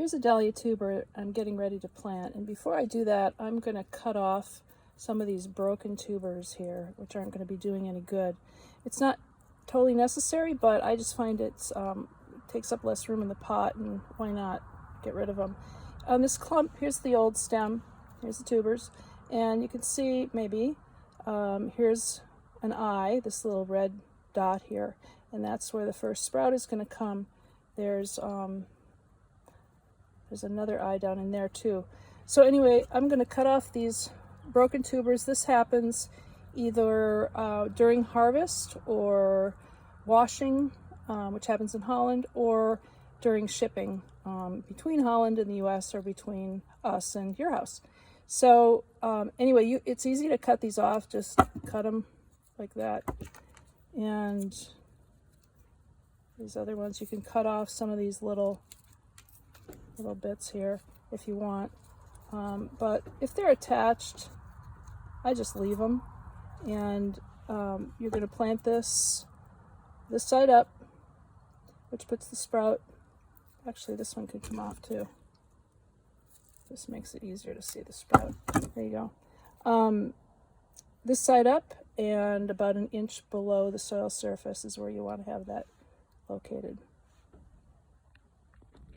Here's a dahlia tuber I'm getting ready to plant, and before I do that, I'm going to cut off some of these broken tubers here, which aren't going to be doing any good. It's not totally necessary, but I just find it takes up less room in the pot, and why not get rid of them. On this clump, here's the old stem, here's the tubers, and you can see maybe here's an eye, this little red dot here, and that's where the first sprout is going to come. There's another eye down in there too. So anyway, I'm going to cut off these broken tubers. This happens either during harvest or washing, which happens in Holland, or during shipping between Holland and the US, or between us and your house. So anyway, it's easy to cut these off. Just cut them like that. And these other ones, you can cut off some of these little bits here if you want, but if they're attached, I just leave them. And you're going to plant this side up, which puts the sprout. Actually, this one could come off too. This makes it easier to see the sprout. There you go. This side up, and about an inch below the soil surface is where you want to have that located.